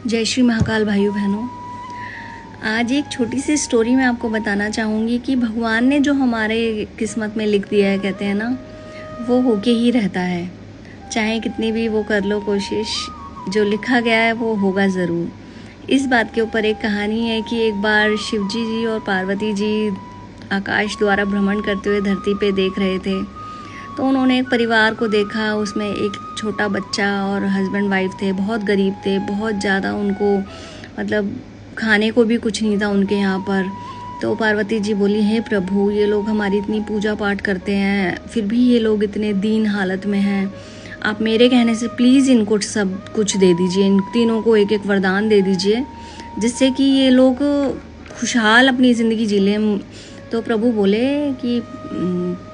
जय श्री महाकाल भाइयों बहनों। आज एक छोटी सी स्टोरी मैं आपको बताना चाहूँगी कि भगवान ने जो हमारे किस्मत में लिख दिया है, कहते हैं ना, वो होके ही रहता है। चाहे कितनी भी वो कर लो कोशिश, जो लिखा गया है वो होगा ज़रूर। इस बात के ऊपर एक कहानी है कि एक बार शिवजी जी और पार्वती जी आकाश द्वारा भ्रमण करते हुए धरती पे देख रहे थे। तो उन्होंने एक परिवार को देखा, उसमें एक छोटा बच्चा और हस्बैंड वाइफ थे, बहुत गरीब थे, बहुत ज़्यादा उनको मतलब खाने को भी कुछ नहीं था उनके यहाँ पर। तो पार्वती जी बोली, हे प्रभु, ये लोग हमारी इतनी पूजा पाठ करते हैं, फिर भी ये लोग इतने दीन हालत में हैं। आप मेरे कहने से प्लीज़ इनको सब कुछ दे दीजिए, इन तीनों को एक एक वरदान दे दीजिए, जिससे कि ये लोग खुशहाल अपनी ज़िंदगी जी लें। तो प्रभु बोले कि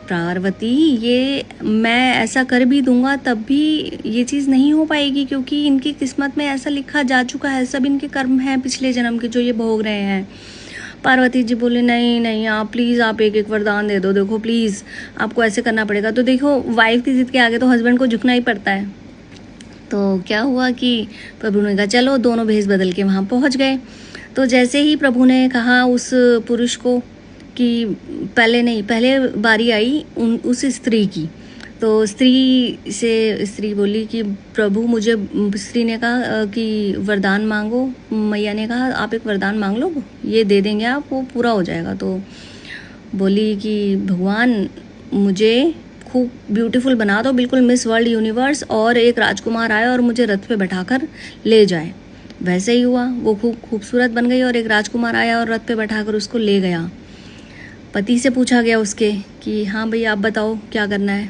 पार्वती, ये मैं ऐसा कर भी दूंगा तब भी ये चीज़ नहीं हो पाएगी, क्योंकि इनकी किस्मत में ऐसा लिखा जा चुका है, सब इनके कर्म हैं पिछले जन्म के जो ये भोग रहे हैं। पार्वती जी बोले, नहीं नहीं, आप प्लीज़ आप एक एक वरदान दे दो, देखो प्लीज़ आपको ऐसे करना पड़ेगा। तो देखो, वाइफ की जिद के आगे तो हस्बैंड को झुकना ही पड़ता है। तो क्या हुआ कि प्रभु ने कहा चलो, दोनों भेष बदल के वहाँ पहुँच गए। तो जैसे ही प्रभु ने कहा उस पुरुष को कि पहले बारी आई उस स्त्री की। तो स्त्री बोली कि प्रभु, मुझे, स्त्री ने कहा कि वरदान मांगो। मैया ने कहा आप एक वरदान मांग लो, ये दे देंगे आप, वो पूरा हो जाएगा। तो बोली कि भगवान, मुझे खूब ब्यूटीफुल बना दो, बिल्कुल मिस वर्ल्ड यूनिवर्स, और एक राजकुमार आए और मुझे रथ पे बैठाकर ले जाए। वैसे ही हुआ, वो खूब खूबसूरत बन गई और एक राजकुमार आया और रथ पे बैठाकर उसको ले गया। पति से पूछा गया उसके कि हाँ भैया, आप बताओ क्या करना है।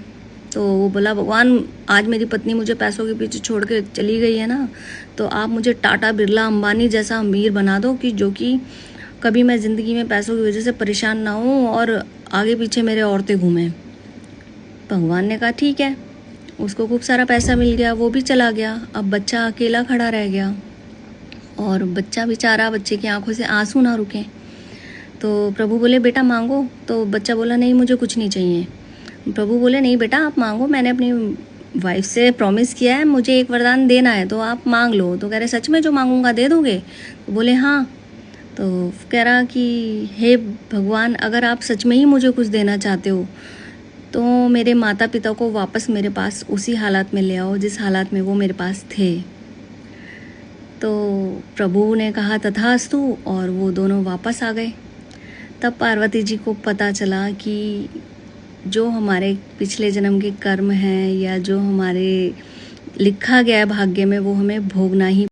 तो वो बोला, भगवान, आज मेरी पत्नी मुझे पैसों के पीछे छोड़ के चली गई है ना, तो आप मुझे टाटा बिरला अंबानी जैसा अमीर बना दो कि जो कि कभी मैं ज़िंदगी में पैसों की वजह से परेशान ना हूँ और आगे पीछे मेरे औरतें घूमें। भगवान ने कहा ठीक है। उसको खूब सारा पैसा मिल गया, वो भी चला गया। अब बच्चा अकेला खड़ा रह गया और बच्चा बेचारा, बच्चे की आंखों से आंसू ना रुके। तो प्रभु बोले, बेटा मांगो। तो बच्चा बोला, नहीं मुझे कुछ नहीं चाहिए। प्रभु बोले, नहीं बेटा आप मांगो, मैंने अपनी वाइफ से प्रॉमिस किया है, मुझे एक वरदान देना है, तो आप मांग लो। तो कह रहे, सच में जो मांगूंगा दे दोगे? तो बोले हाँ। तो कह रहा कि हे भगवान, अगर आप सच में ही मुझे कुछ देना चाहते हो तो मेरे माता पिता को वापस मेरे पास उसी हालात में ले आओ जिस हालात में वो मेरे पास थे। तो प्रभु ने कहा तथास्तु, और वो दोनों वापस आ गए। तब पार्वती जी को पता चला कि जो हमारे पिछले जन्म के कर्म हैं या जो हमारे लिखा गया है भाग्य में, वो हमें भोगना ही